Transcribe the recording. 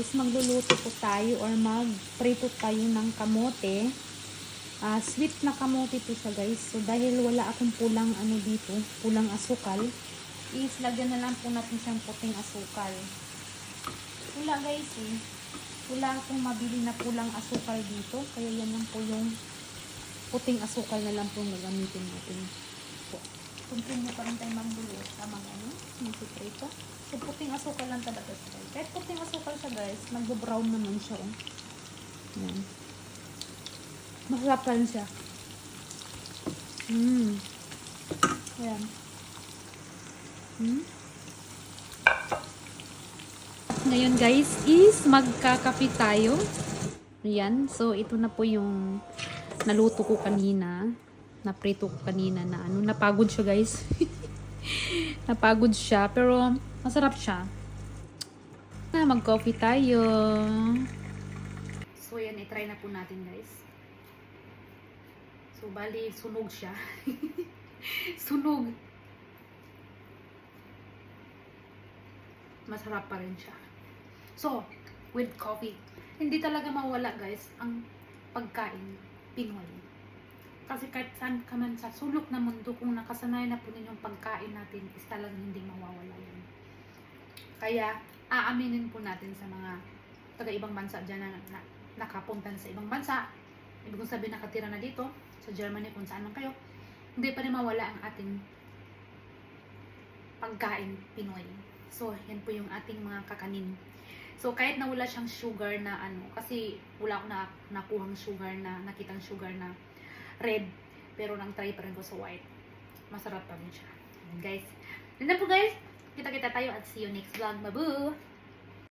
guys, magluluto po tayo or magprito tayo ng kamote. Sweet na kamote po siya guys. So dahil wala akong pulang ano dito, pulang asukal, is lagyan na lang po natin siyang puting asukal. Wala guys eh. Wala akong mabili na pulang asukal dito. Kaya yan lang po yung puting asukal na lang po yung gagamitin natin. So, continue pa rin tayo magluluto sa mga ano, yung sikrito. So, puting asukal lang talaga siya guys. Kahit puting asukal siya guys, nag-brown naman siya. Oh. Yan. Masarap pa rin siya. Ayan. Ngayon guys is magkakape tayo. Ayan. So, ito na po yung naluto ko kanina. Naprito ko kanina na ano. Napagod siya guys. Napagod siya. Pero, masarap siya. Mag-coffee tayo. So, yan. I-try na po natin guys. So, bali, sunog siya. Sunog. Masarap pa rin siya. So, with coffee. Hindi talaga mawala guys ang pagkain Pinoy. Kasi kahit saan ka man sa sulok na mundo, kung nakasanay na po ninyong pagkain natin, is talagang hindi mawawala yan. Kaya, aaminin po natin sa mga taga-ibang bansa dyan na nakapunta sa ibang bansa. Ibig kong sabihin nakatira na dito, sa Germany, kung saan man kayo, hindi pa rin mawala ang ating pagkain Pinoy. So, yan po yung ating mga kakanin. So, kahit na wala siyang sugar na ano, kasi wala akong nakuhang sugar na, nakitang sugar na red, pero nang try pa rin ko sa white. Masarap pa rin siya. And guys, yun na po guys. Kita-kita tayo at see you next vlog. Babu!